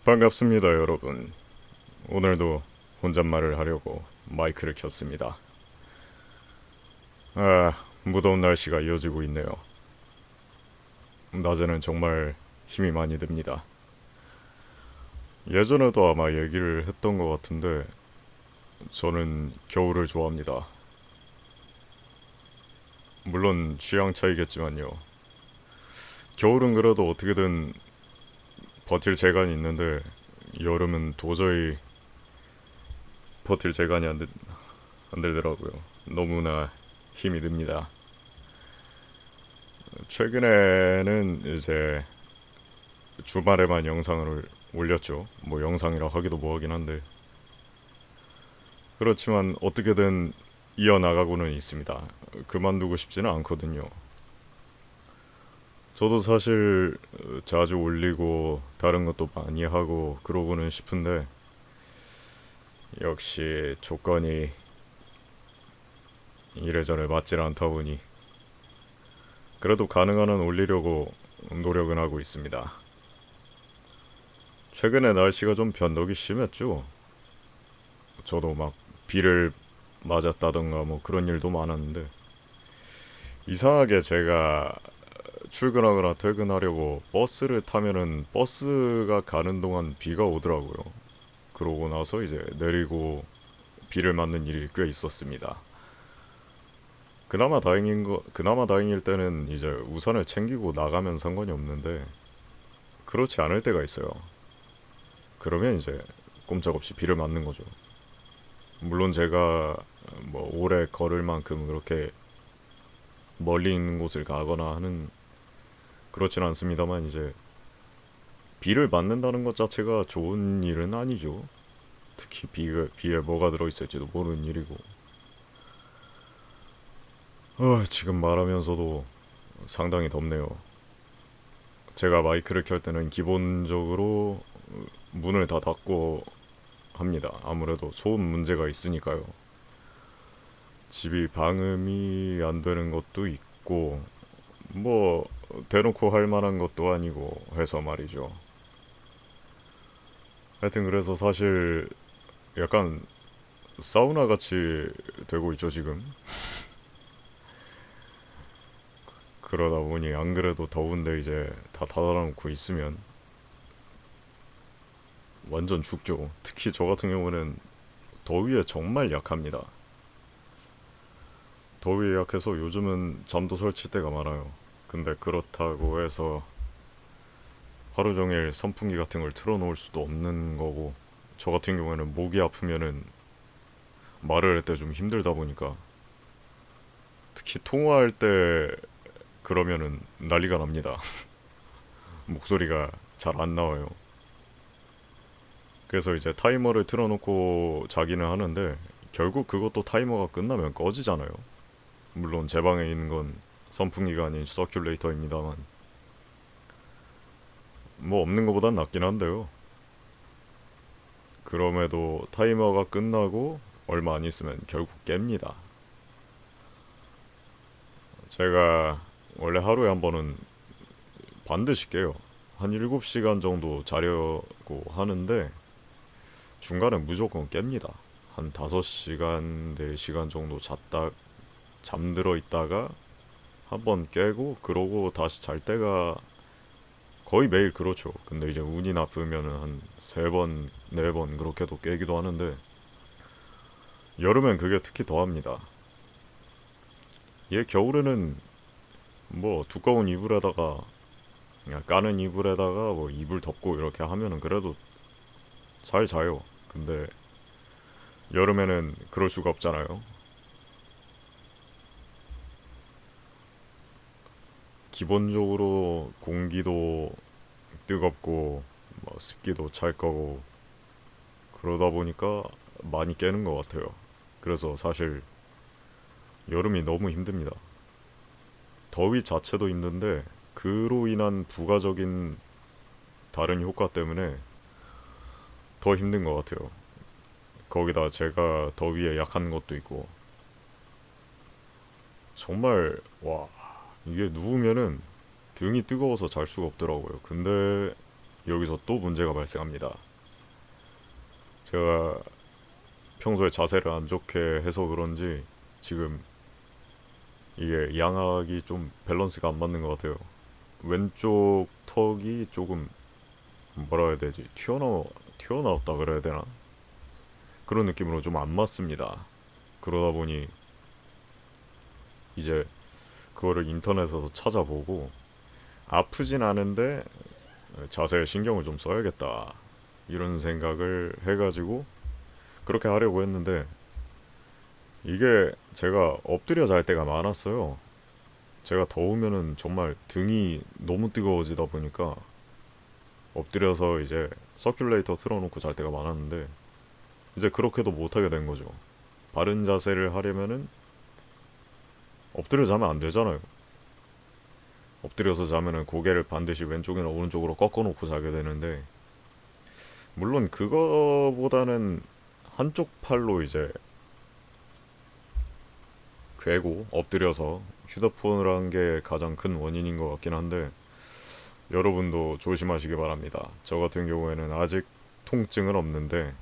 반갑습니다, 여러분. 오늘도 혼잣말을 하려고 마이크를 켰습니다. 무더운 날씨가 이어지고 있네요. 낮에는 정말 힘이 많이 듭니다. 예전에도 아마 얘기를 했던 것 같은데, 저는 겨울을 좋아합니다. 물론 취향 차이겠지만요. 겨울은 그래도 어떻게든 버틸 재간이 있는데, 여름은 도저히 버틸 재간이 안 되더라고요. 너무나 힘이 듭니다. 최근에는 이제 주말에만 영상을 올렸죠. 뭐 영상이라 하기도 뭐하긴 한데 그렇지만 어떻게든 이어나가고는 있습니다. 그만두고 싶지는 않거든요. 저도 사실 자주 올리고 다른 것도 많이 하고 그러고는 싶은데 역시 조건이 이래저래 맞질 않다 보니 그래도 가능한 한 올리려고 노력은 하고 있습니다. 최근에 날씨가 좀 변덕이 심했죠. 저도 막 비를 맞았다던가 뭐 그런 일도 많았는데 이상하게 제가 출근하거나 퇴근하려고 버스를 타면은 버스가 가는 동안 비가 오더라고요. 그러고 나서 이제 내리고 비를 맞는 일이 꽤 있었습니다. 그나마 다행일 때는 이제 우산을 챙기고 나가면 상관이 없는데 그렇지 않을 때가 있어요. 그러면 이제 꼼짝없이 비를 맞는 거죠. 물론 제가 뭐 오래 걸을 만큼 그렇게 멀리 있는 곳을 가거나 하는 그렇진 않습니다만 이제 비를 맞는다는 것 자체가 좋은 일은 아니죠. 특히 비에 뭐가 들어있을지도 모르는 일이고. 지금 말하면서도 상당히 덥네요. 제가 마이크를 켤 때는 기본적으로 문을 다 닫고 합니다. 아무래도 소음 문제가 있으니까요. 집이 방음이 안 되는 것도 있고, 뭐, 대놓고 할 만한 것도 아니고 해서 말이죠. 하여튼 그래서 사실 약간 사우나 같이 되고 있죠, 지금. 그러다 보니 안 그래도 더운데 이제 다 닫아놓고 있으면 완전 죽죠. 특히 저 같은 경우는 더위에 정말 약합니다. 더위에 약해서 요즘은 잠도 설칠 때가 많아요. 근데 그렇다고 해서 하루 종일 선풍기 같은 걸 틀어놓을 수도 없는 거고, 저 같은 경우에는 목이 아프면은 말을 할 때 좀 힘들다 보니까 특히 통화할 때 그러면은 난리가 납니다. 목소리가 잘 안 나와요. 그래서 이제 타이머를 틀어놓고 자기는 하는데 결국 그것도 타이머가 끝나면 꺼지잖아요. 물론 제 방에 있는 건 선풍기가 아닌 서큘레이터입니다만 뭐 없는 것보단 낫긴 한데요. 그럼에도 타이머가 끝나고 얼마 안 있으면 결국 깹니다. 제가 원래 하루에 한 번은 반드시 깨요. 한 7시간 정도 자려고 하는데 중간에 무조건 깹니다. 한 5시간, 4시간 정도 잠들어 있다가 한 번 깨고 그러고 다시 잘 때가 거의 매일 그렇죠. 근데 이제 운이 나쁘면은 한 3번, 4번 그렇게도 깨기도 하는데 여름엔 그게 특히 더합니다. 얘 겨울에는 뭐 두꺼운 이불에다가 그냥 까는 이불에다가 뭐 이불 덮고 이렇게 하면은 그래도 잘 자요. 근데 여름에는 그럴 수가 없잖아요. 기본적으로 공기도 뜨겁고 뭐 습기도 찰 거고 그러다 보니까 많이 깨는 것 같아요. 그래서 사실 여름이 너무 힘듭니다. 더위 자체도 힘든데 그로 인한 부가적인 다른 효과 때문에 더 힘든 것 같아요. 거기다 제가 더위에 약한 것도 있고 정말 와 이게 누우면은 등이 뜨거워서 잘 수가 없더라고요. 근데 여기서 또 문제가 발생합니다. 제가 평소에 자세를 안 좋게 해서 그런지 지금 이게 양악이 좀 밸런스가 안 맞는 것 같아요. 왼쪽 턱이 조금 뭐라 해야 되지? 튀어나왔다 그래야 되나? 그런 느낌으로 좀 안 맞습니다. 그러다 보니 이제 그거를 인터넷에서 찾아보고 아프진 않은데 자세에 신경을 좀 써야겠다 이런 생각을 해가지고 그렇게 하려고 했는데 이게 제가 엎드려 잘 때가 많았어요. 제가 더우면은 정말 등이 너무 뜨거워지다 보니까 엎드려서 이제 서큘레이터 틀어놓고 잘 때가 많았는데 이제 그렇게도 못하게 된 거죠. 바른 자세를 하려면은 엎드려 자면 안 되잖아요. 엎드려서 자면은 고개를 반드시 왼쪽이나 오른쪽으로 꺾어놓고 자게 되는데 물론 그거보다는 한쪽 팔로 이제 괴고 엎드려서 휴대폰을 한 게 가장 큰 원인인 것 같긴 한데 여러분도 조심하시기 바랍니다. 저 같은 경우에는 아직 통증은 없는데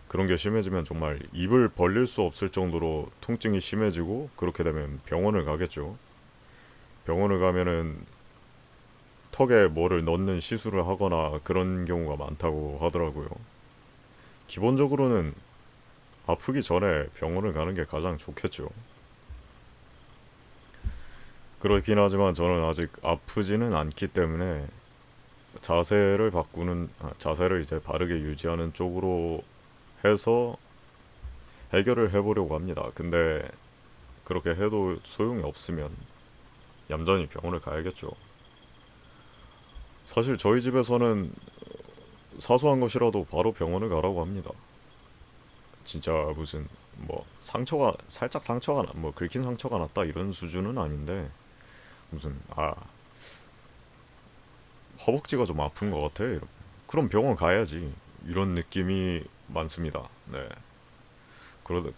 그런 게 심해지면 정말 입을 벌릴 수 없을 정도로 통증이 심해지고 그렇게 되면 병원을 가겠죠. 병원을 가면은 턱에 뭐를 넣는 시술을 하거나 그런 경우가 많다고 하더라고요. 기본적으로는 아프기 전에 병원을 가는 게 가장 좋겠죠. 그렇긴 하지만 저는 아직 아프지는 않기 때문에 자세를 이제 바르게 유지하는 쪽으로 해서 해결을 해보려고 합니다. 근데 그렇게 해도 소용이 없으면 얌전히 병원을 가야겠죠. 사실 저희 집에서는 사소한 것이라도 바로 병원을 가라고 합니다. 진짜 무슨 뭐 상처가 뭐 긁힌 상처가 났다 이런 수준은 아닌데 무슨 허벅지가 좀 아픈 것 같아. 그럼 병원 가야지. 이런 느낌이 많습니다. 네.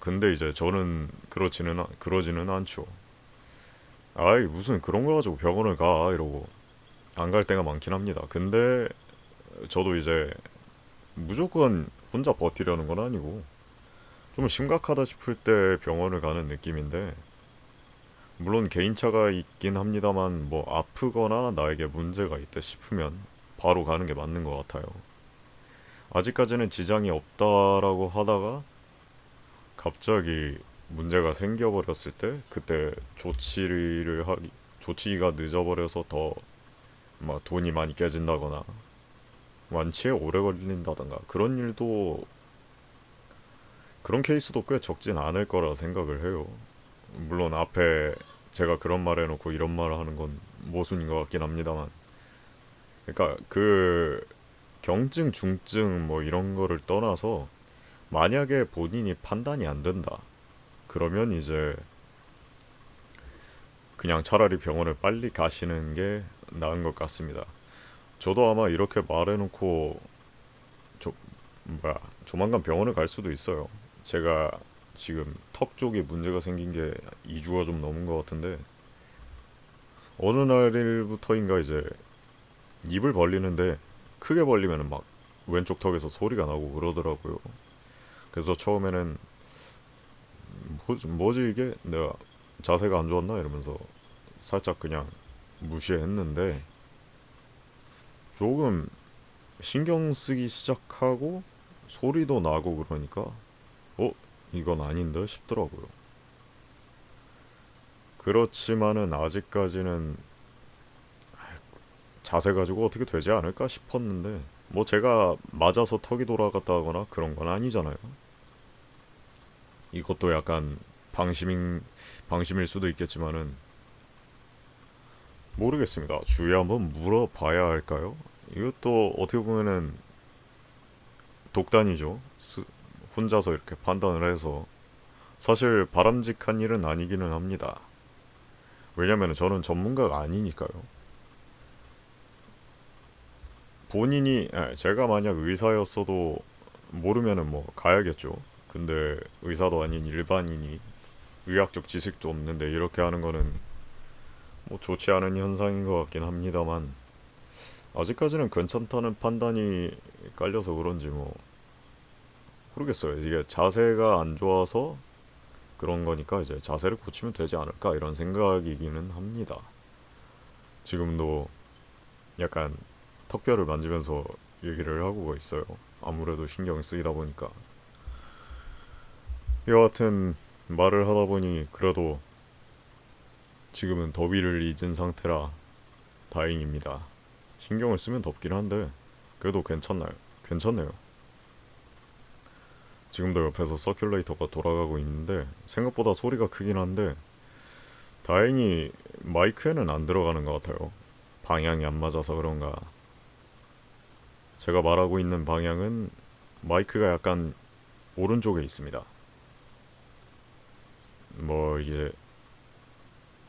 근데 이제 저는 그러지는 않죠. 아이, 무슨 그런 거 가지고 병원을 가, 이러고. 안 갈 때가 많긴 합니다. 근데 저도 이제 무조건 혼자 버티려는 건 아니고, 좀 심각하다 싶을 때 병원을 가는 느낌인데, 물론 개인차가 있긴 합니다만, 뭐 아프거나 나에게 문제가 있다 싶으면 바로 가는 게 맞는 것 같아요. 아직까지는 지장이 없다라고 하다가 갑자기 문제가 생겨버렸을 때 그때 조치가 늦어버려서 더 막 돈이 많이 깨진다거나 완치에 오래 걸린다던가 그런 케이스도 꽤 적진 않을 거라 생각을 해요. 물론 앞에 제가 그런 말 해놓고 이런 말 하는 건 모순인 것 같긴 합니다만 그러니까 그 경증, 중증 뭐 이런 거를 떠나서 만약에 본인이 판단이 안 된다. 그러면 이제 그냥 차라리 병원을 빨리 가시는 게 나은 것 같습니다. 저도 아마 이렇게 말해놓고 조, 조만간 병원을 갈 수도 있어요. 제가 지금 턱 쪽에 문제가 생긴 게 2주가 좀 넘은 것 같은데 어느 날부터인가 이제 입을 벌리는데 크게 벌리면 막 왼쪽 턱에서 소리가 나고 그러더라고요. 그래서 처음에는 뭐지 이게 내가 자세가 안 좋았나 이러면서 살짝 그냥 무시했는데 조금 신경 쓰기 시작하고 소리도 나고 그러니까 어? 이건 아닌데 싶더라고요. 그렇지만은 아직까지는 자세 가지고 어떻게 되지 않을까 싶었는데 뭐 제가 맞아서 턱이 돌아갔다거나 그런 건 아니잖아요. 이것도 약간 방심일 수도 있겠지만은 모르겠습니다. 주위에 한번 물어봐야 할까요? 이것도 어떻게 보면은 독단이죠. 혼자서 이렇게 판단을 해서 사실 바람직한 일은 아니기는 합니다. 왜냐면 저는 전문가가 아니니까요. 제가 만약 의사였어도 모르면은 뭐 가야겠죠. 근데 의사도 아닌 일반인이 의학적 지식도 없는데 이렇게 하는 거는 뭐 좋지 않은 현상인 것 같긴 합니다만 아직까지는 괜찮다는 판단이 깔려서 그런지 모르겠어요. 이게 자세가 안 좋아서 그런 거니까 이제 자세를 고치면 되지 않을까 이런 생각이기는 합니다. 지금도 약간 턱뼈를 만지면서 얘기를 하고 있어요. 아무래도 신경이 쓰이다 보니까. 여하튼 말을 하다 보니 그래도 지금은 더위를 잊은 상태라 다행입니다. 신경을 쓰면 덥긴 한데 그래도 괜찮나요? 괜찮네요. 지금도 옆에서 서큘레이터가 돌아가고 있는데 생각보다 소리가 크긴 한데 다행히 마이크에는 안 들어가는 것 같아요. 방향이 안 맞아서 그런가. 제가 말하고 있는 방향은 마이크가 약간 오른쪽에 있습니다. 이게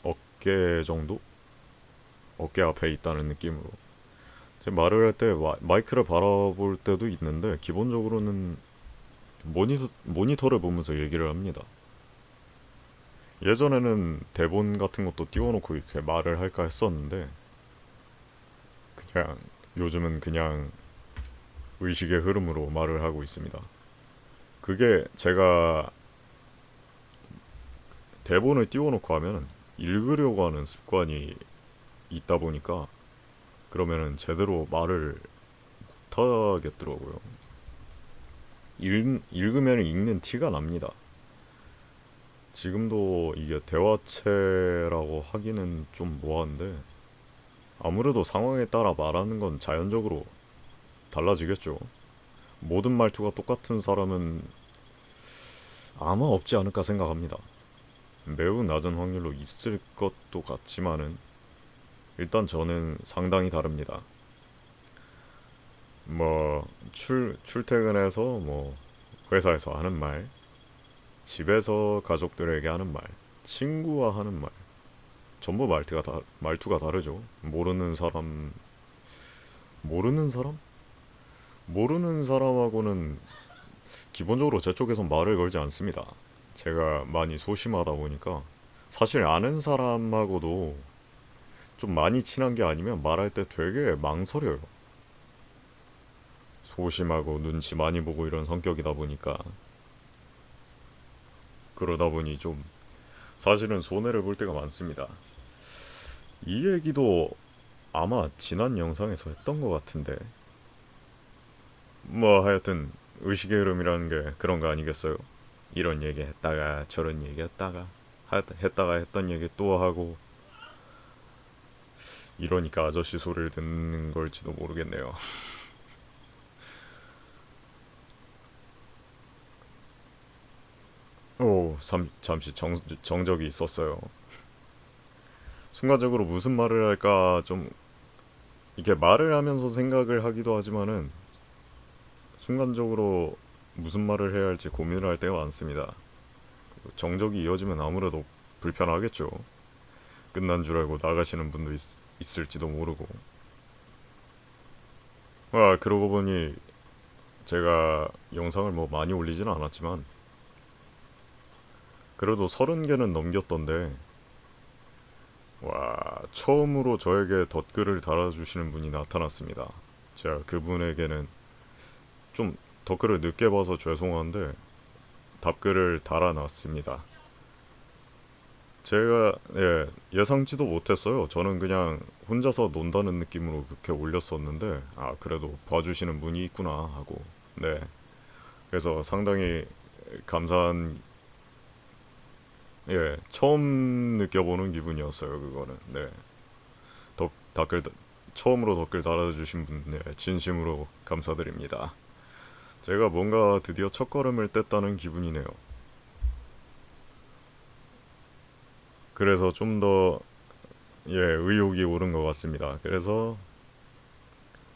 어깨 정도? 어깨 앞에 있다는 느낌으로. 제가 말을 할 때 마이크를 바라볼 때도 있는데 기본적으로는 모니터를 보면서 얘기를 합니다. 예전에는 대본 같은 것도 띄워놓고 이렇게 말을 할까 했었는데 그냥 요즘은 그냥 의식의 흐름으로 말을 하고 있습니다. 그게 제가 대본을 띄워놓고 하면 읽으려고 하는 습관이 있다 보니까 그러면은 제대로 말을 못하겠더라고요. 읽으면 읽는 티가 납니다. 지금도 이게 대화체라고 하기는 좀 뭐한데 아무래도 상황에 따라 말하는 건 자연적으로 달라지겠죠. 모든 말투가 똑같은 사람은 아마 없지 않을까 생각합니다. 매우 낮은 확률로 있을 것도 같지만은 일단 저는 상당히 다릅니다. 출퇴근해서 회사에서 하는 말, 집에서 가족들에게 하는 말, 친구와 하는 말, 전부 말투가 다르죠. 모르는 사람? 모르는 사람하고는 기본적으로 제 쪽에선 말을 걸지 않습니다. 제가 많이 소심하다 보니까 사실 아는 사람하고도 좀 많이 친한 게 아니면 말할 때 되게 망설여요. 소심하고 눈치 많이 보고 이런 성격이다 보니까 그러다 보니 좀 사실은 손해를 볼 때가 많습니다. 이 얘기도 아마 지난 영상에서 했던 것 같은데 하여튼 의식의 흐름이라는 게 그런 거 아니겠어요? 이런 얘기 했다가 저런 얘기 했다가 했던 얘기 또 하고 이러니까 아저씨 소리를 듣는 걸지도 모르겠네요. 잠시 정적이 있었어요. 순간적으로 무슨 말을 할까 좀 이렇게 말을 하면서 생각을 하기도 하지만은 순간적으로 무슨 말을 해야 할지 고민을 할 때가 많습니다. 정적이 이어지면 아무래도 불편하겠죠. 끝난 줄 알고 나가시는 분도 있을지도 모르고. 그러고 보니 제가 영상을 많이 올리진 않았지만 그래도 30개는 넘겼던데 처음으로 저에게 덧글을 달아주시는 분이 나타났습니다. 제가 그분에게는 좀 덧글을 늦게 봐서 죄송한데 답글을 달아놨습니다. 제가 예상치도 못했어요. 저는 그냥 혼자서 논다는 느낌으로 그렇게 올렸었는데 그래도 봐주시는 분이 있구나 하고 네 그래서 상당히 감사한 처음 느껴보는 기분이었어요. 그거는 댓글 처음으로 댓글 달아주신 분 진심으로 감사드립니다. 제가 뭔가 드디어 첫걸음을 뗐다는 기분이네요. 그래서 좀 더 의욕이 오른 것 같습니다. 그래서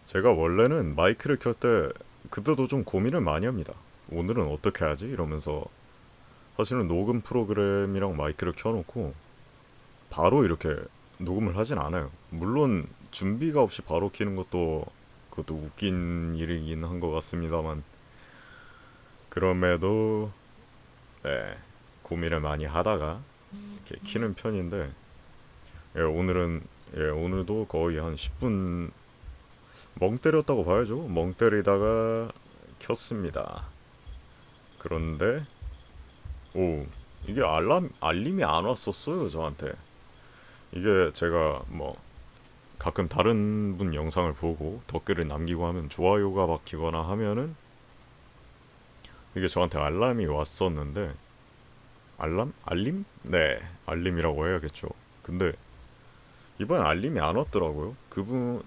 제가 원래는 마이크를 켤 때 그때도 좀 고민을 많이 합니다. 오늘은 어떻게 하지? 이러면서 사실은 녹음 프로그램이랑 마이크를 켜놓고 바로 이렇게 녹음을 하진 않아요. 물론 준비가 없이 바로 키는 그것도 웃긴 일이긴 한 것 같습니다만 그럼에도 고민을 많이 하다가 이렇게 키는 편인데 오늘도 거의 한 10분 멍 때렸다고 봐야죠. 멍 때리다가 켰습니다. 그런데 오, 이게 알림이 안 왔었어요, 저한테. 이게 제가 뭐 가끔 다른 분 영상을 보고 댓글을 남기고 하면 좋아요가 박히거나 하면은 이게 저한테 알람이 왔었는데, 알람? 알림? 네, 알림이라고 해야겠죠. 근데 이번엔 알림이 안 왔더라고요.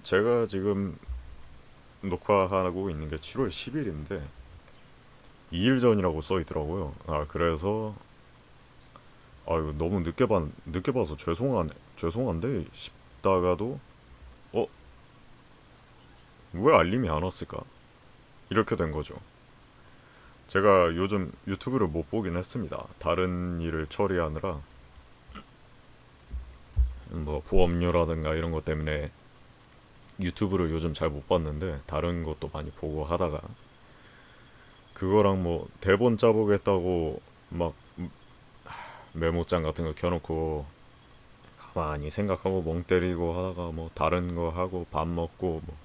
제가 지금 녹화하고 있는 게 7월 10일인데 2일 전이라고 써 있더라고요. 아, 그래서 이거 너무 늦게 봐서 죄송한데 싶다가도 어, 왜 알림이 안 왔을까? 이렇게 된 거죠. 제가 요즘 유튜브를 못 보긴 했습니다. 다른 일을 처리하느라 뭐 부업료라든가 이런 것 때문에 유튜브를 요즘 잘 못 봤는데 다른 것도 많이 보고 하다가 그거랑 뭐 대본 짜보겠다고 막 메모장 같은 거 켜놓고 가만히 생각하고 멍 때리고 하다가 뭐 다른 거 하고 밥 먹고 뭐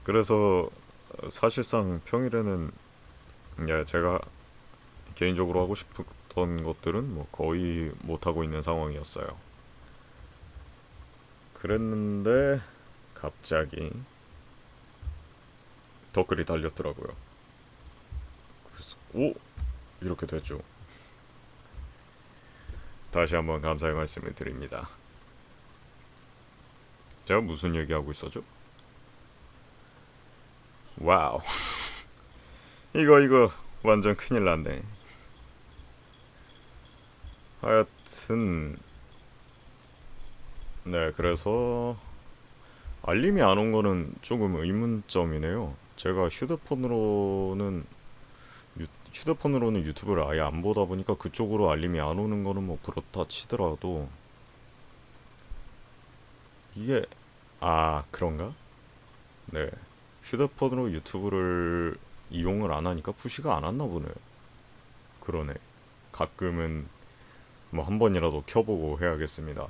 그래서 사실상 평일에는 제가 개인적으로 하고 싶었던 것들은 뭐 거의 못 하고 있는 상황이었어요. 그랬는데 갑자기 댓글이 달렸더라고요. 그래서 오, 이렇게 됐죠. 다시 한번 감사의 말씀을 드립니다. 제가 무슨 얘기하고 있었죠? 와우. 이거 완전 큰일 났네. 하여튼 네, 그래서 알림이 안 온 거는 조금 의문점이네요. 제가 휴대폰으로는 유튜브를 아예 안 보다 보니까 그쪽으로 알림이 안 오는 거는 뭐 그렇다 치더라도 이게 그런가? 네. 휴대폰으로 유튜브를 이용을 안 하니까 푸시가 안 왔나 보네요. 그러네. 가끔은 뭐 한 번이라도 켜보고 해야겠습니다.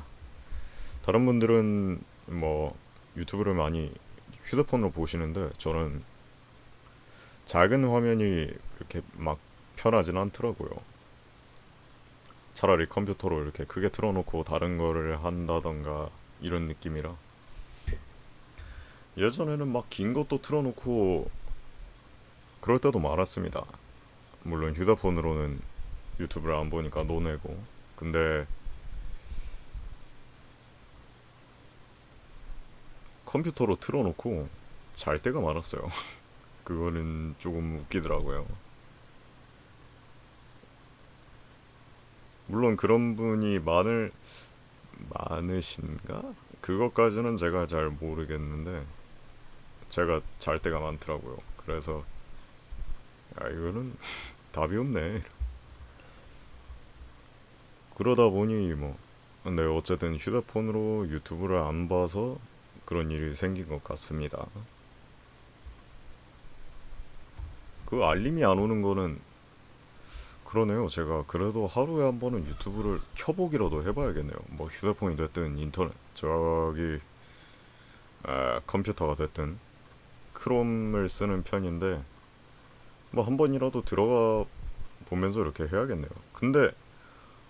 다른 분들은 뭐 유튜브를 많이 휴대폰으로 보시는데 저는 작은 화면이 그렇게 막 편하진 않더라고요. 차라리 컴퓨터로 이렇게 크게 틀어놓고 다른 거를 한다던가 이런 느낌이라 예전에는 막 긴 것도 틀어놓고 그럴 때도 많았습니다. 물론 휴대폰으로는 유튜브를 안 보니까 노내고 근데 컴퓨터로 틀어놓고 잘 때가 많았어요. 그거는 조금 웃기더라고요. 물론 그런 분이 많으신가? 그것까지는 제가 잘 모르겠는데 제가 잘 때가 많더라고요. 그래서 이거는 답이 없네. 그러다 보니 뭐 근데 어쨌든 휴대폰으로 유튜브를 안 봐서 그런 일이 생긴 것 같습니다. 그 알림이 안 오는 거는 그러네요. 제가 그래도 하루에 한 번은 유튜브를 켜보기라도 해봐야겠네요. 뭐 휴대폰이 됐든 인터넷 저기 컴퓨터가 됐든 크롬을 쓰는 편인데 뭐 한 번이라도 들어가 보면서 이렇게 해야겠네요. 근데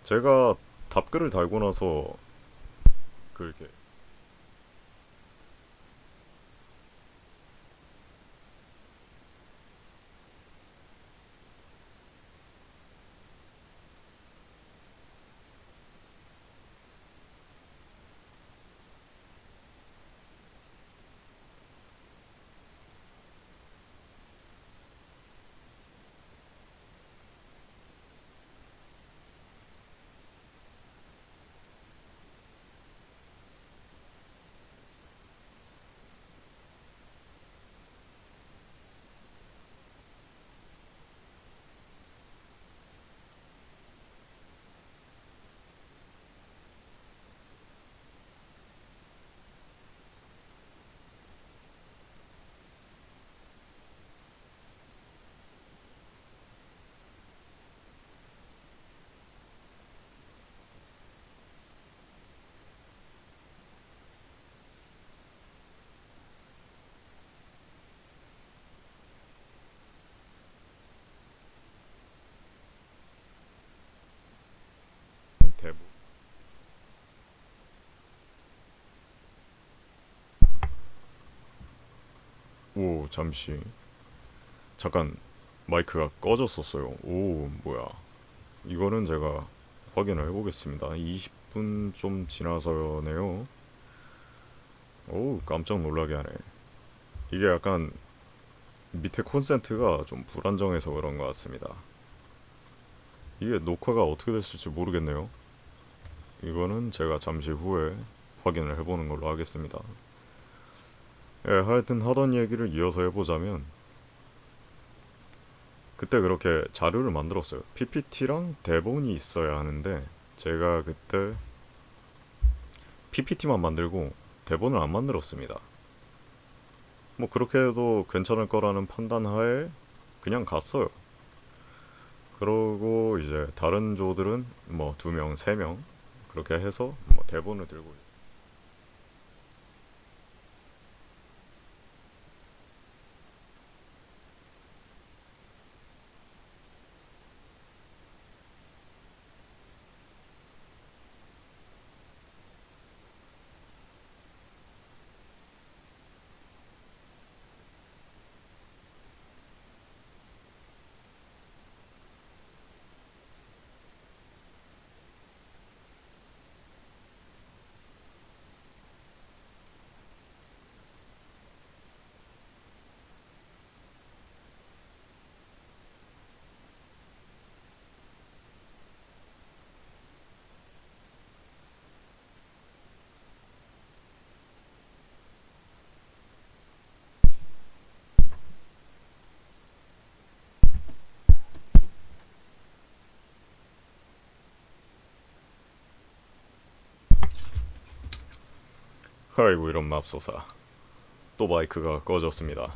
제가 답글을 달고 나서 그렇게 오, 잠시. 잠깐 마이크가 꺼졌었어요. 오, 뭐야. 이거는 제가 확인을 해보겠습니다. 20분 좀 지나서네요. 오, 깜짝 놀라게 하네. 이게 약간 밑에 콘센트가 좀 불안정해서 그런 것 같습니다. 이게 녹화가 어떻게 됐을지 모르겠네요. 이거는 제가 잠시 후에 확인을 해보는 걸로 하겠습니다. 예, 하여튼 하던 얘기를 이어서 해보자면 그때 그렇게 자료를 만들었어요. PPT랑 대본이 있어야 하는데 제가 그때 PPT만 만들고 대본을 안 만들었습니다. 뭐 그렇게 해도 괜찮을 거라는 판단 하에 그냥 갔어요. 그러고 이제 다른 조들은 뭐 두 명, 세 명 그렇게 해서 뭐 대본을 들고 아이고 이런 맙소사. 또 마이크가 꺼졌습니다.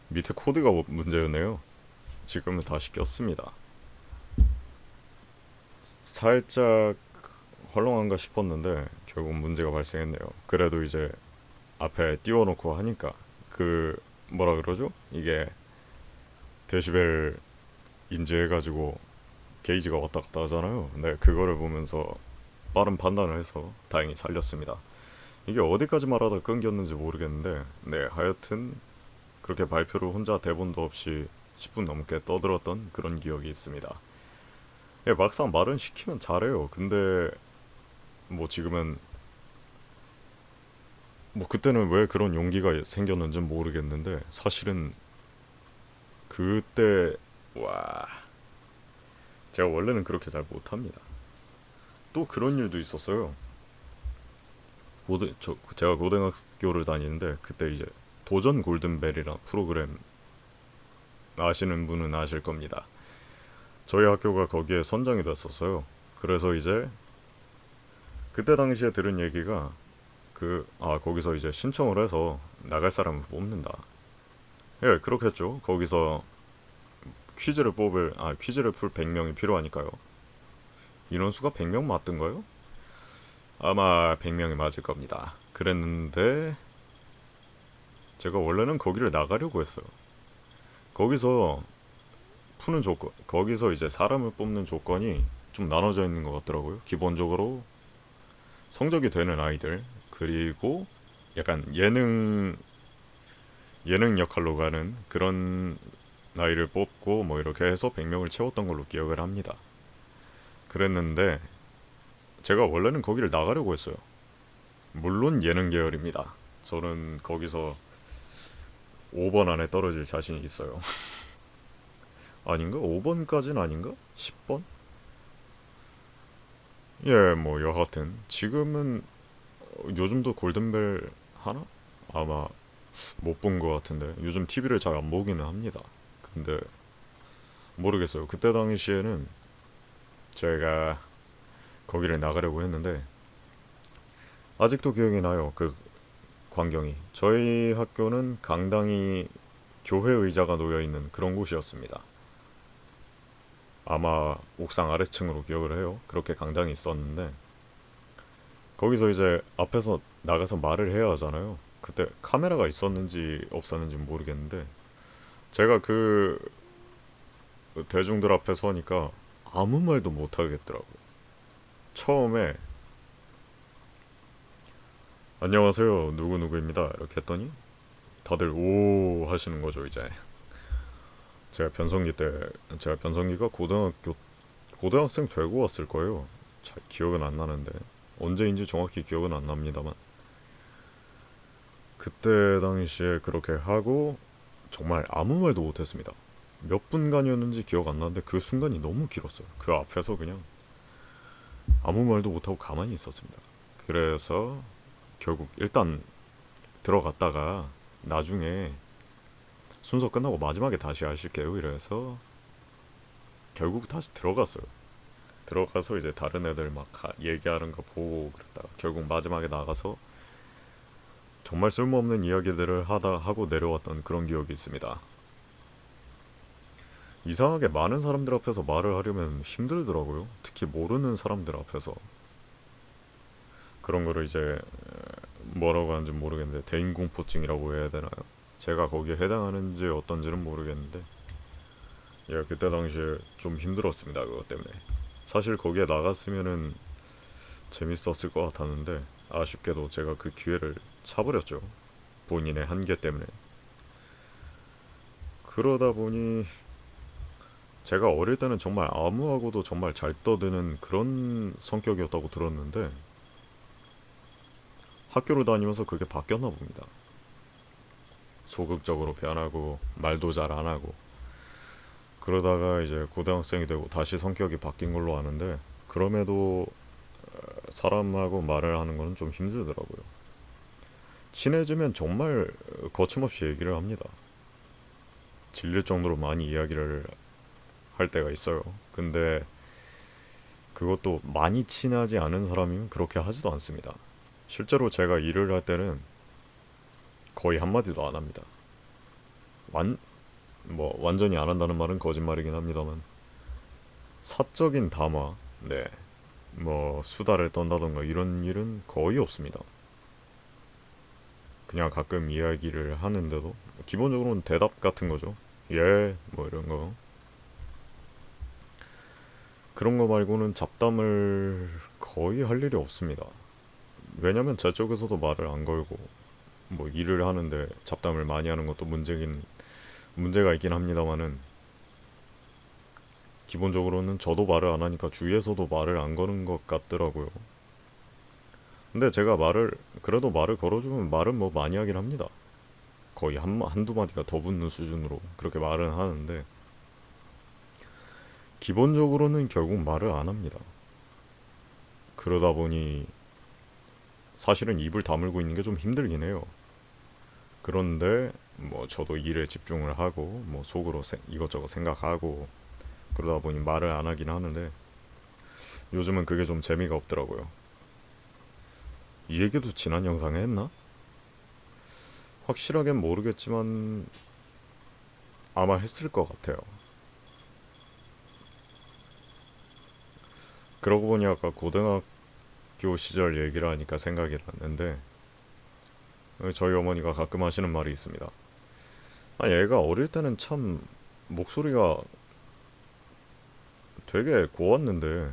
밑에 코드가 문제였네요. 지금은 다시 꼈습니다. 살짝 헐렁한가 싶었는데 결국 문제가 발생했네요. 그래도 이제 앞에 띄워놓고 하니까 그 뭐라 그러죠? 이게 데시벨 인지해가지고 게이지가 왔다 갔다 하잖아요. 네, 그거를 보면서 빠른 판단을 해서 다행히 살렸습니다. 이게 어디까지 말하다 끊겼는지 모르겠는데 네, 하여튼 그렇게 발표를 혼자 대본도 없이 10분 넘게 떠들었던 그런 기억이 있습니다. 예, 막상 말은 시키면 잘해요. 근데 뭐 지금은 뭐 그때는 왜 그런 용기가 생겼는지 모르겠는데 사실은 그때 와 제가 원래는 그렇게 잘 못합니다. 또 그런 일도 있었어요. 제가 고등학교를 다니는데 그때 이제 도전 골든벨이라는 프로그램 아시는 분은 아실 겁니다. 저희 학교가 거기에 선정이 됐었어요. 그래서 이제 그때 당시에 들은 얘기가 거기서 이제 신청을 해서 나갈 사람을 뽑는다. 예, 그렇겠죠. 거기서 퀴즈를 풀 100명이 필요하니까요. 인원수가 100명 맞던가요? 아마 100명이 맞을 겁니다. 그랬는데 제가 원래는 거기를 나가려고 했어요. 거기서 거기서 이제 사람을 뽑는 조건이 좀 나눠져 있는 것 같더라고요. 기본적으로 성적이 되는 아이들, 그리고 약간 예능 역할로 가는 그런 아이를 뽑고 뭐 이렇게 해서 100명을 채웠던 걸로 기억을 합니다. 그랬는데 제가 원래는 거기를 나가려고 했어요. 물론 예능 계열입니다. 저는 거기서 5번 안에 떨어질 자신이 있어요. 아닌가? 5번까지는 아닌가? 10번? 예, 뭐 여하튼 지금은 요즘도 골든벨 하나? 아마 못 본 것 같은데 요즘 TV를 잘 안 보기는 합니다. 근데 모르겠어요. 그때 당시에는 제가 거기를 나가려고 했는데 아직도 기억이 나요. 그 광경이. 저희 학교는 강당이 교회 의자가 놓여 있는 그런 곳이었습니다. 아마 옥상 아래층으로 기억을 해요. 그렇게 강당이 있었는데 거기서 이제 앞에서 나가서 말을 해야 하잖아요. 그때 카메라가 있었는지 없었는지 모르겠는데 제가 그 대중들 앞에 서니까 아무 말도 못 하겠더라고요. 처음에 안녕하세요 누구누구입니다 이렇게 했더니 다들 오 하시는 거죠 이제. 제가 변성기 때 제가 변성기가 고등학생 되고 왔을 거예요. 잘 기억은 안 나는데 언제인지 정확히 기억은 안 납니다만 그때 당시에 그렇게 하고 정말 아무 말도 못했습니다. 몇 분간이었는지 기억 안 나는데 그 순간이 너무 길었어요. 그 앞에서 그냥 아무 말도 못하고 가만히 있었습니다. 그래서 결국 일단 들어갔다가 나중에 순서 끝나고 마지막에 다시 하실게요 이래서 결국 다시 들어갔어요. 들어가서 이제 다른 애들 막 얘기하는 거 보고 그랬다가 결국 마지막에 나가서 정말 쓸모없는 이야기들을 하다 하고 내려왔던 그런 기억이 있습니다. 이상하게 많은 사람들 앞에서 말을 하려면 힘들더라고요. 특히 모르는 사람들 앞에서. 그런 거를 이제 뭐라고 하는지 모르겠는데 대인공포증이라고 해야 되나요? 제가 거기에 해당하는지 어떤지는 모르겠는데 예, 그때 당시에 좀 힘들었습니다. 그것 때문에. 사실 거기에 나갔으면은 재밌었을 것 같았는데 아쉽게도 제가 그 기회를 차버렸죠. 본인의 한계 때문에. 그러다 보니 제가 어릴 때는 정말 아무하고도 정말 잘 떠드는 그런 성격이었다고 들었는데 학교를 다니면서 그게 바뀌었나 봅니다. 소극적으로 변하고 말도 잘 안 하고 그러다가 이제 고등학생이 되고 다시 성격이 바뀐 걸로 아는데 그럼에도 사람하고 말을 하는 거는 좀 힘들더라고요. 친해지면 정말 거침없이 얘기를 합니다. 질릴 정도로 많이 이야기를 할 때가 있어요. 근데 그것도 많이 친하지 않은 사람이면 그렇게 하지도 않습니다. 실제로 제가 일을 할 때는 거의 한마디도 안 합니다. 완, 완전히 안 한다는 말은 거짓말이긴 합니다만 사적인 담화, 네, 수다를 떤다던가 이런 일은 거의 없습니다. 그냥 가끔 이야기를 하는데도 기본적으로는 대답 같은 거죠. 예, 이런 거. 그런 거 말고는 잡담을 거의 할 일이 없습니다. 왜냐면 제 쪽에서도 말을 안 걸고 일을 하는데 잡담을 많이 하는 것도 문제가 있긴 합니다만은 기본적으로는 저도 말을 안 하니까 주위에서도 말을 안 거는 것 같더라고요. 근데 제가 그래도 말을 걸어주면 말은 많이 하긴 합니다. 거의 한두 마디가 더 붙는 수준으로 그렇게 말은 하는데 기본적으로는 결국 말을 안 합니다. 그러다 보니 사실은 입을 다물고 있는 게 좀 힘들긴 해요. 그런데 저도 일에 집중을 하고 속으로 이것저것 생각하고 그러다 보니 말을 안 하긴 하는데 요즘은 그게 좀 재미가 없더라고요. 이 얘기도 지난 영상에 했나? 확실하게는 모르겠지만 아마 했을 것 같아요. 그러고 보니 아까 고등학교 시절 얘기를 하니까 생각이 났는데 저희 어머니가 가끔 하시는 말이 있습니다. 얘가 어릴 때는 참 목소리가 되게 고왔는데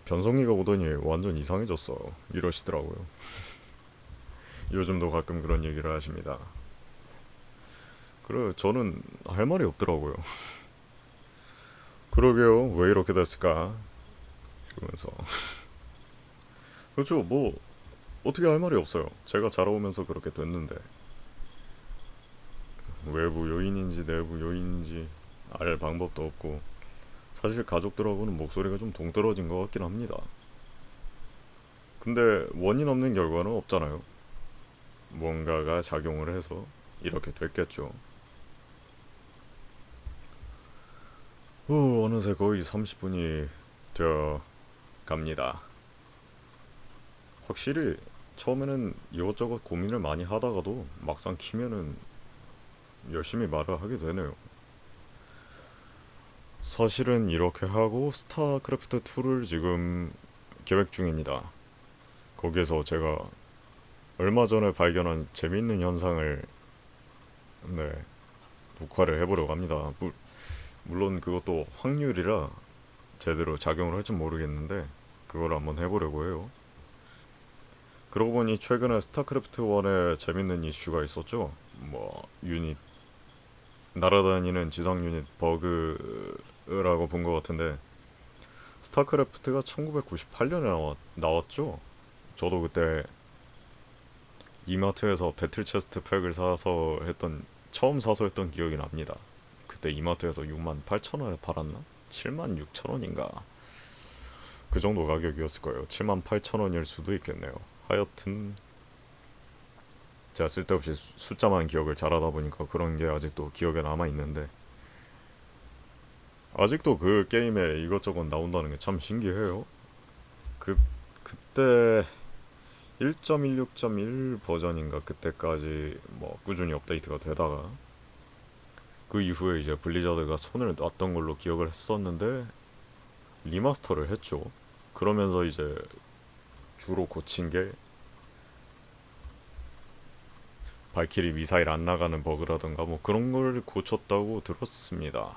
변성기가 오더니 완전 이상해졌어 이러시더라고요. 요즘도 가끔 그런 얘기를 하십니다. 그래 저는 할 말이 없더라고요. 그러게요 왜 이렇게 됐을까 이러면서 그렇죠 어떻게 할 말이 없어요. 제가 자라오면서 그렇게 됐는데 외부 요인인지 내부 요인인지 알 방법도 없고 사실 가족들하고는 목소리가 좀 동떨어진 것 같긴 합니다. 근데 원인 없는 결과는 없잖아요. 뭔가가 작용을 해서 이렇게 됐겠죠. 어느새 거의 30분이 되어 갑니다. 확실히 처음에는 이것저것 고민을 많이 하다가도 막상 키면은 열심히 말을 하게 되네요. 사실은 이렇게 하고 스타크래프트 2를 지금 계획 중입니다. 거기에서 제가 얼마 전에 발견한 재미있는 현상을 네, 녹화를 해보려고 합니다. 물론 그것도 확률이라 제대로 작용을 할지 모르겠는데 그걸 한번 해보려고 해요. 그러고 보니 최근에 스타크래프트 1에 재밌는 이슈가 있었죠. 뭐 유닛 날아다니는 지상 유닛 버그라고 본 것 같은데 스타크래프트가 1998년에 나왔죠. 저도 그때 이마트에서 배틀 체스트 팩을 사서 했던 처음 사서 했던 기억이 납니다. 그때 이마트에서 6만 8천 원에 팔았나? 7만 6천 원인가? 그 정도 가격이었을 거예요. 7만 8천 원일 수도 있겠네요. 하여튼 제가 쓸데없이 숫자만 기억을 잘하다 보니까 그런 게 아직도 기억에 남아 있는데 아직도 그 게임에 이것저것 나온다는 게 참 신기해요. 그 그때 1.16.1 버전인가 그때까지 뭐 꾸준히 업데이트가 되다가 그 이후에 이제 블리자드가 손을 놨던 걸로 기억을 했었는데 리마스터를 했죠. 그러면서 이제 주로 고친 게 발키리 미사일 안 나가는 버그라던가 뭐 그런 걸 고쳤다고 들었습니다.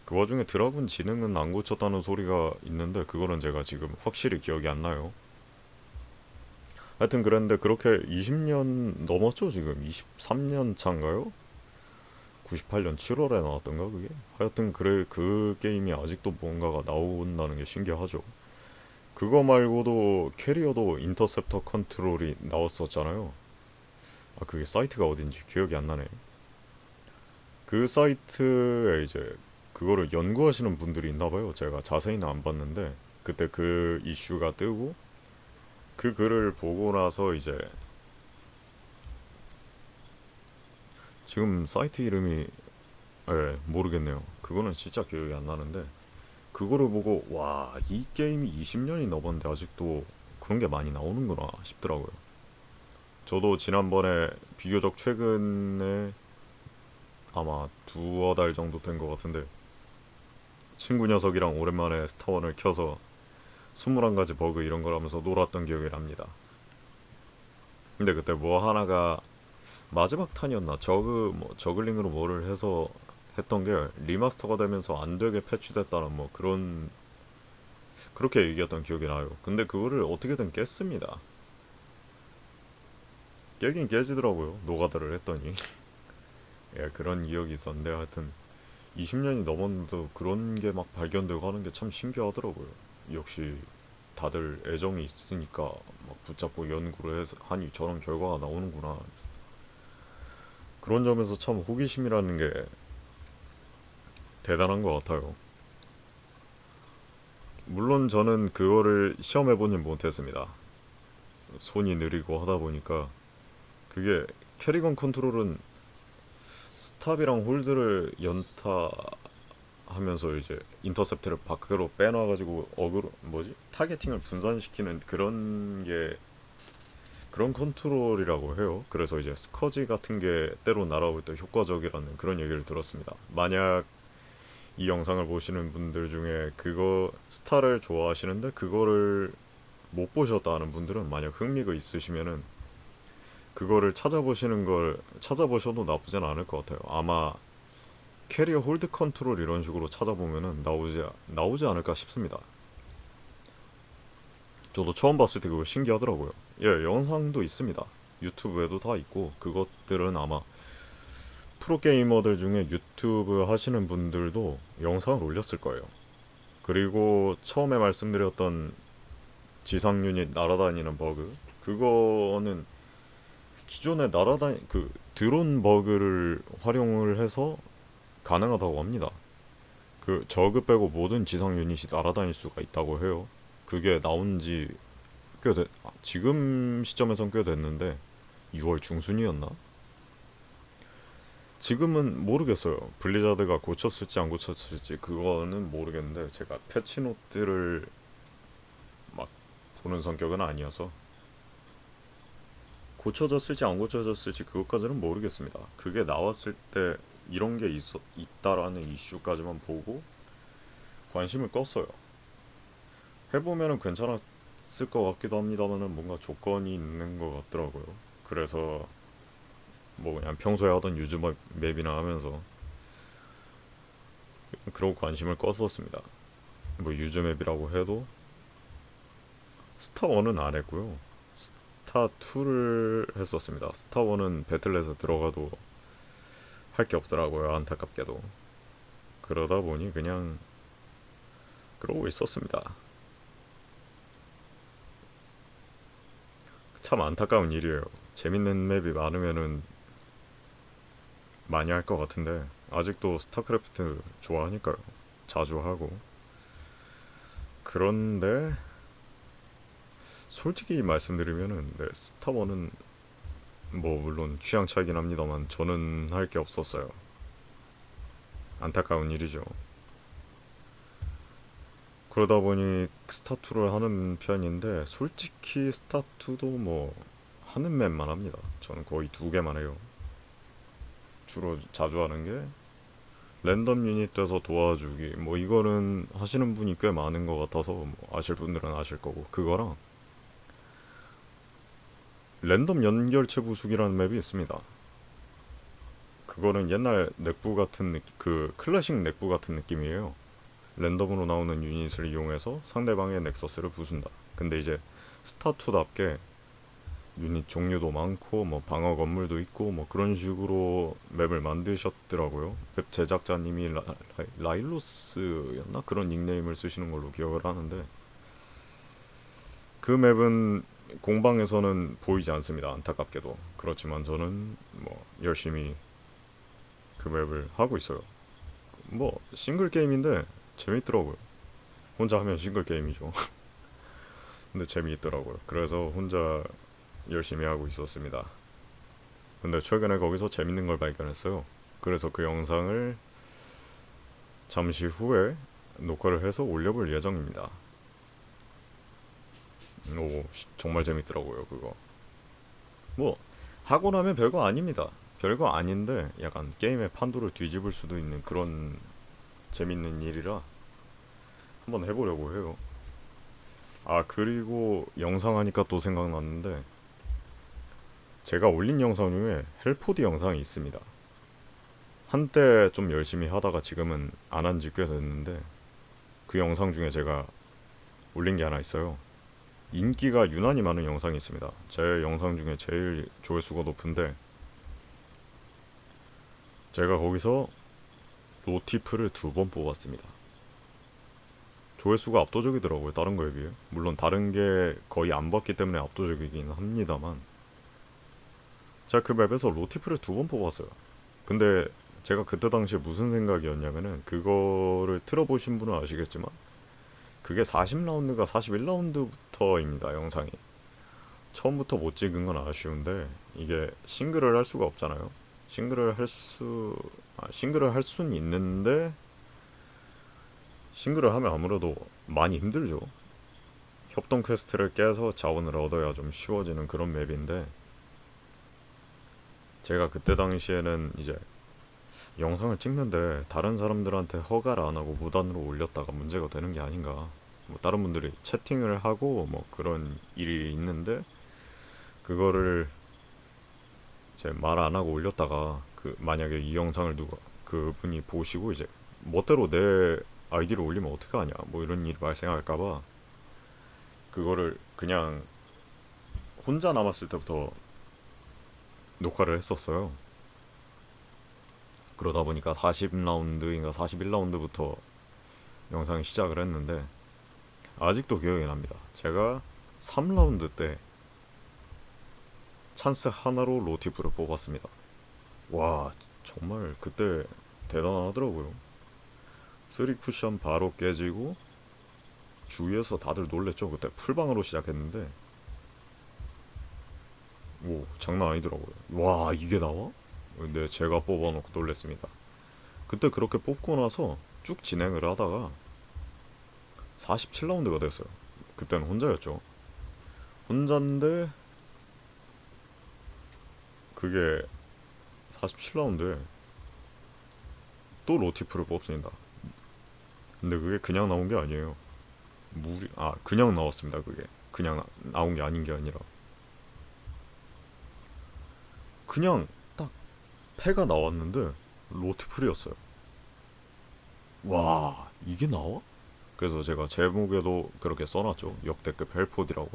그 와중에 드라군 지능은 안 고쳤다는 소리가 있는데 그거는 제가 지금 확실히 기억이 안 나요. 하여튼 그랬는데 그렇게 20년 넘었죠 지금 23년 차인가요? 98년 7월에 나왔던가 그게? 하여튼 그래 그 게임이 아직도 뭔가가 나온다는 게 신기하죠. 그거 말고도 캐리어도 인터셉터 컨트롤이 나왔었잖아요. 아 그게 사이트가 어딘지 기억이 안 나네. 그 사이트에 이제 그거를 연구하시는 분들이 있나 봐요. 제가 자세히는 안 봤는데 그때 그 이슈가 뜨고 그 글을 보고 나서 이제 지금 사이트 이름이 모르겠네요. 그거는 진짜 기억이 안 나는데 그거를 보고 와, 이 게임이 20년이 넘었는데 아직도 그런 게 많이 나오는구나 싶더라고요. 저도 지난번에 비교적 최근에 아마 두어 달 정도 된 것 같은데 친구 녀석이랑 오랜만에 스타원을 켜서 21가지 버그 이런 걸 하면서 놀았던 기억이 납니다. 근데 그때 뭐 하나가 마지막 탄이었나 저글링으로 뭐를 해서 했던 게 리마스터가 되면서 안 되게 패치됐다는 뭐 그런 그렇게 얘기했던 기억이 나요. 근데 그거를 어떻게든 깼습니다. 깨긴 깨지더라고요. 노가다를 했더니. 예, 그런 기억이 있었는데 하여튼 20년이 넘었는데도 그런 게 막 발견되고 하는 게 참 신기하더라고요. 역시 다들 애정이 있으니까 막 붙잡고 연구를 해서 하니 저런 결과가 나오는구나. 그런 점에서 참 호기심이라는 게 대단한 것 같아요. 물론 저는 그거를 시험해보진 못했습니다. 손이 느리고 하다 보니까 그게 캐리건 컨트롤은 스탑이랑 홀드를 연타하면서 이제 인터셉트를 밖으로 빼놔가지고 어그로 뭐지 타겟팅을 분산시키는 그런 게 그런 컨트롤이라고 해요. 그래서 이제 스커지 같은 게 때로 날아올 때 효과적이라는 그런 얘기를 들었습니다. 만약 이 영상을 보시는 분들 중에 그거 스타를 좋아하시는데 그거를 못 보셨다는 분들은 만약 흥미가 있으시면은 그거를 찾아보시는 걸 찾아보셔도 나쁘진 않을 것 같아요. 아마 캐리어 홀드 컨트롤 이런 식으로 찾아보면은 나오지 않을까 싶습니다. 저도 처음 봤을 때 그거 신기하더라고요. 예, 영상도 있습니다. 유튜브에도 다 있고 그것들은 아마 프로게이머들 중에 유튜브 하시는 분들도 영상을 올렸을 거예요. 그리고 처음에 말씀드렸던 지상 유닛 날아다니는 버그 그거는 기존에 그 드론 버그를 활용을 해서 가능하다고 합니다. 그 저그 빼고 모든 지상 유닛이 날아다닐 수가 있다고 해요. 그게 나온 지 지금 시점에선 꽤 됐는데 6월 중순이었나? 지금은 모르겠어요. 블리자드가 고쳤을지 안 고쳤을지 그거는 모르겠는데 제가 패치노트를 막 보는 성격은 아니어서 고쳐졌을지 안 고쳐졌을지 그것까지는 모르겠습니다. 그게 나왔을 때 이런 게 있다라는 이슈까지만 보고 관심을 껐어요. 해보면은 괜찮았을 것 같기도 합니다만은 뭔가 조건이 있는 것 같더라고요. 그래서 뭐 그냥 평소에 하던 유즈 맵이나 하면서 그러고 관심을 껐었습니다. 뭐 유즈 맵이라고 해도 스타 1은 안 했고요. 스타 2를 했었습니다. 스타 1은 배틀에서 들어가도 할 게 없더라고요. 안타깝게도. 그러다 보니 그냥 그러고 있었습니다. 참 안타까운 일이에요. 재밌는 맵이 많으면은 많이 할 것 같은데 아직도 스타크래프트 좋아하니까요. 자주 하고. 그런데 솔직히 말씀드리면은 네, 스타1은 뭐 물론 취향 차이긴 합니다만 저는 할 게 없었어요. 안타까운 일이죠. 그러다 보니 스타2를 하는 편인데 솔직히 스타2도 뭐 하는 맵만 합니다. 저는 거의 두 개만 해요. 주로 자주 하는 게 랜덤 유닛 돼서 도와주기 뭐 이거는 하시는 분이 꽤 많은 것 같아서 뭐 아실 분들은 아실 거고 그거랑 랜덤 연결체 부수기라는 맵이 있습니다. 그거는 옛날 넥부 같은 그 클래식 넥부 같은 느낌이에요. 랜덤으로 나오는 유닛을 이용해서 상대방의 넥서스를 부순다. 근데 이제 스타2답게 유닛 종류도 많고 뭐 방어 건물도 있고 뭐 그런 식으로 맵을 만드셨더라고요. 맵 제작자님이 라일로스였나 그런 닉네임을 쓰시는 걸로 기억을 하는데 그 맵은 공방에서는 보이지 않습니다. 안타깝게도. 그렇지만 저는 뭐 열심히 그 맵을 하고 있어요. 뭐 싱글 게임인데 재밌더라고요. 혼자 하면 싱글 게임이죠. 근데 재미있더라고요. 그래서 혼자 열심히 하고 있었습니다. 근데 최근에 거기서 재밌는 걸 발견했어요. 그래서 그 영상을 잠시 후에 녹화를 해서 올려볼 예정입니다. 오, 정말 재밌더라고요, 그거. 뭐, 하고 나면 별거 아닙니다. 별거 아닌데, 약간 게임의 판도를 뒤집을 수도 있는 그런 재밌는 일이라 한번 해보려고 해요. 아, 그리고 영상 하니까 또 생각났는데, 제가 올린 영상 중에 헬포디 영상이 있습니다. 한때 좀 열심히 하다가 지금은 안 한 지 꽤 됐는데, 그 영상 중에 제가 올린 게 하나 있어요. 인기가 유난히 많은 영상이 있습니다. 제 영상 중에 제일 조회수가 높은데, 제가 거기서 로티프를 두 번 뽑았습니다. 조회수가 압도적이더라고요. 다른 거에 비해. 물론 다른 게 거의 안 봤기 때문에 압도적이긴 합니다만 제가 그 맵에서 로티프를 두 번 뽑았어요. 근데 제가 그때 당시에 무슨 생각이었냐면은 그거를 틀어보신 분은 아시겠지만 그게 40라운드가 41라운드부터입니다. 영상이. 처음부터 못 찍은 건 아쉬운데 이게 싱글을 할 수가 없잖아요. 싱글을 할 수는 있는데 싱글을 하면 아무래도 많이 힘들죠. 협동 퀘스트를 깨서 자원을 얻어야 좀 쉬워지는 그런 맵인데 제가 그때 당시에는 이제 영상을 찍는데 다른 사람들한테 허가를 안 하고 무단으로 올렸다가 문제가 되는 게 아닌가. 뭐 다른 분들이 채팅을 하고 뭐 그런 일이 있는데 그거를 제 말 안 하고 올렸다가 그 만약에 이 영상을 누가 그 분이 보시고 이제 멋대로 내 아이디를 올리면 어떡하냐 뭐 이런 일이 발생할까봐 그거를 그냥 혼자 남았을 때부터 녹화를 했었어요. 그러다 보니까 40라운드인가 41라운드부터 영상을 시작을 했는데 아직도 기억이 납니다. 제가 3라운드 때 찬스 하나로 로티프를 뽑았습니다. 와, 정말 그때 대단하더라고요. 3 쿠션 바로 깨지고 주위에서 다들 놀랬죠. 그때 풀방으로 시작했는데 오, 장난 아니더라고요. 와, 이게 나와? 근데 제가 뽑아놓고 놀랬습니다. 그때 그렇게 뽑고 나서 쭉 진행을 하다가 47라운드가 됐어요. 그때는 혼자였죠. 혼자인데 그게 47라운드에 또 로티프를 뽑습니다. 근데 그게 그냥 나온 게 아니에요. 그냥 나왔습니다. 그게 그냥 나온 게 아닌 게 아니라 그냥 딱 패가 나왔는데 로티플이었어요. 와, 이게 나와? 그래서 제가 제목에도 그렇게 써놨죠. 역대급 헬포디라고.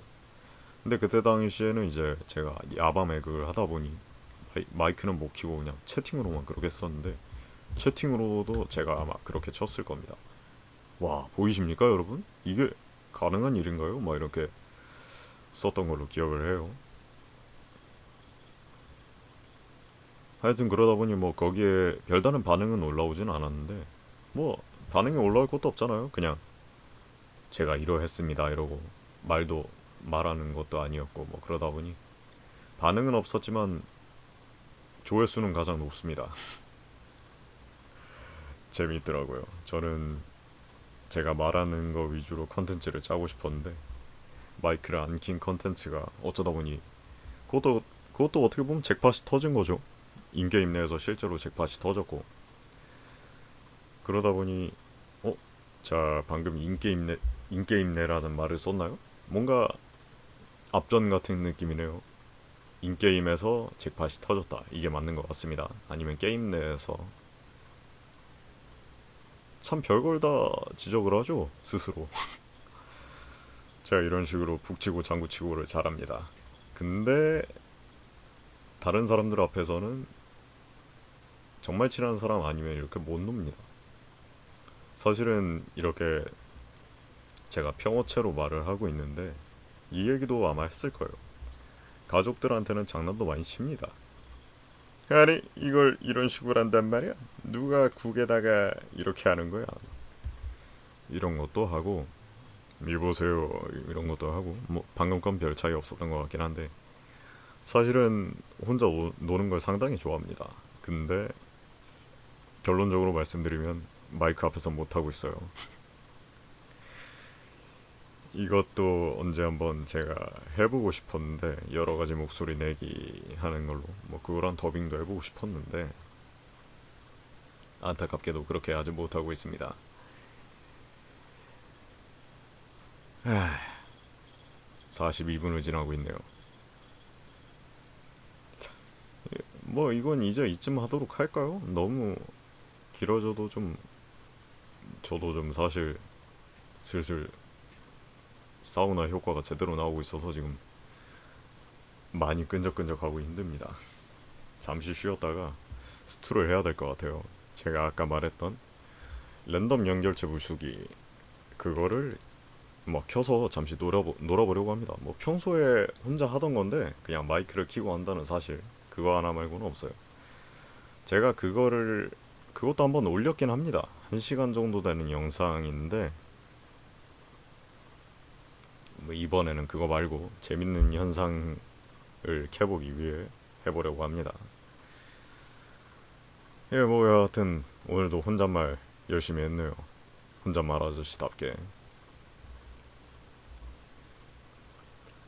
근데 그때 당시에는 이제 제가 야밤 에그를 하다 보니 마이크는 못 키고 그냥 채팅으로만 그렇게 했었는데, 채팅으로도 제가 아마 그렇게 쳤을 겁니다. 와, 보이십니까 여러분? 이게 가능한 일인가요? 막 이렇게 썼던 걸로 기억을 해요. 하여튼 그러다 보니 뭐 거기에 별다른 반응은 올라오진 않았는데, 뭐 반응이 올라올 것도 없잖아요. 그냥 제가 이러했습니다 이러고 말도 말하는 것도 아니었고, 뭐 그러다 보니 반응은 없었지만 조회수는 가장 높습니다. 재미있더라고요. 저는 제가 말하는 거 위주로 컨텐츠를 짜고 싶었는데, 마이크를 안 킨 컨텐츠가 어쩌다 보니 그것도 어떻게 보면 잭팟이 터진 거죠. 인게임 내에서 실제로 잭팟이 터졌고, 그러다 보니 자, 방금 인게임 내라는 말을 썼나요? 뭔가 앞전 같은 느낌이네요. 인게임에서 잭팟이 터졌다. 이게 맞는 것 같습니다. 아니면 게임 내에서. 참 별걸 다 지적을 하죠, 스스로. 제가 이런 식으로 북치고 장구치고를 잘합니다. 근데 다른 사람들 앞에서는 정말 친한 사람 아니면 이렇게 못 놉니다. 사실은 이렇게 제가 평어체로 말을 하고 있는데, 이 얘기도 아마 했을 거예요. 가족들한테는 장난도 많이 칩니다. 아니, 이걸 이런 식으로 한단 말이야? 누가 국에다가 이렇게 하는 거야? 이런 것도 하고, 이보세요 이런 것도 하고, 뭐 방금 건 별 차이 없었던 것 같긴 한데, 사실은 혼자 노는 걸 상당히 좋아합니다. 근데 결론적으로 말씀드리면 마이크 앞에서 못 하고 있어요. 이것도 언제 한번 제가 해보고 싶었는데, 여러 가지 목소리 내기 하는 걸로 뭐 그거랑 더빙도 해보고 싶었는데, 안타깝게도 그렇게 아직 못하고 있습니다. 42분을 지나고 있네요. 뭐 이건 이제 이쯤 하도록 할까요? 너무 길어져도 좀, 저도 좀 사실 슬슬 사우나 효과가 제대로 나오고 있어서 지금 많이 끈적끈적하고 힘듭니다. 잠시 쉬었다가 스투를 해야 될 것 같아요. 제가 아까 말했던 랜덤 연결체 부수기, 그거를 뭐 켜서 잠시 놀아보려고 합니다. 뭐 평소에 혼자 하던 건데 그냥 마이크를 켜고 한다는 사실, 그거 하나 말고는 없어요. 제가 그것도 한번 올렸긴 합니다. 1시간 정도 되는 영상인데, 뭐 이번에는 그거 말고 재밌는 현상을 켜보기 위해 해보려고 합니다. 예, 뭐 여하튼 오늘도 혼잣말 열심히 했네요. 혼잣말 아저씨답게.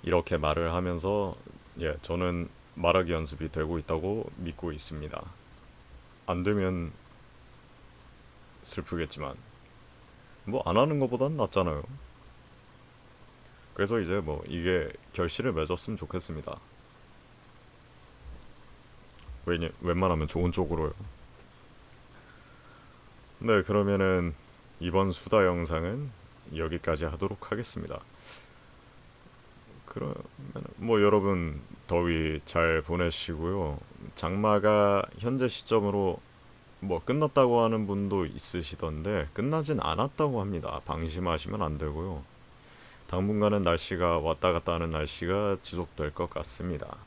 이렇게 말을 하면서, 예, 저는 말하기 연습이 되고 있다고 믿고 있습니다. 안 되면 슬프겠지만 뭐 안 하는 것보단 낫잖아요. 그래서 이제 뭐 이게 결실을 맺었으면 좋겠습니다. 웬만하면 좋은 쪽으로요. 네, 그러면은 이번 수다 영상은 여기까지 하도록 하겠습니다. 그러면 뭐 여러분 더위 잘 보내시고요. 장마가 현재 시점으로 뭐 끝났다고 하는 분도 있으시던데, 끝나진 않았다고 합니다. 방심하시면 안 되고요. 당분간은 날씨가 왔다 갔다 하는 날씨가 지속될 것 같습니다.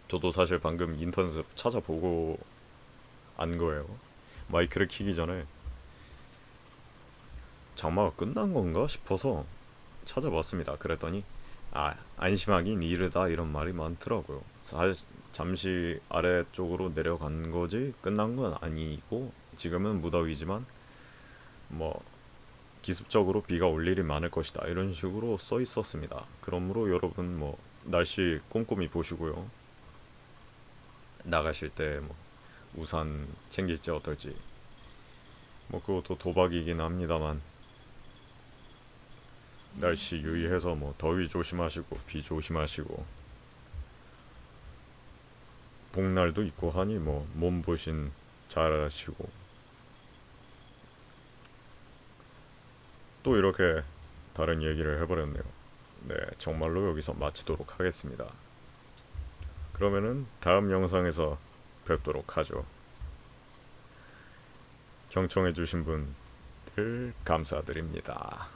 저도 사실 방금 인터넷으로 찾아보고 안 거예요. 마이크를 키기 전에 장마가 끝난 건가 싶어서 찾아봤습니다. 그랬더니 안심하긴 이르다 이런 말이 많더라고요. 잠시 아래쪽으로 내려간 거지 끝난 건 아니고, 지금은 무더위지만 뭐 기습적으로 비가 올 일이 많을 것이다 이런 식으로 써 있었습니다. 그러므로 여러분 뭐 날씨 꼼꼼히 보시고요. 나가실 때 뭐 우산 챙길지 어떨지, 뭐 그것도 도박이긴 합니다만, 날씨 유의해서 뭐 더위 조심하시고 비 조심하시고, 복날도 있고 하니 뭐 몸보신 잘하시고. 또 이렇게 다른 얘기를 해버렸네요. 네, 정말로 여기서 마치도록 하겠습니다. 그러면은 다음 영상에서 뵙도록 하죠. 경청해주신 분들 감사드립니다.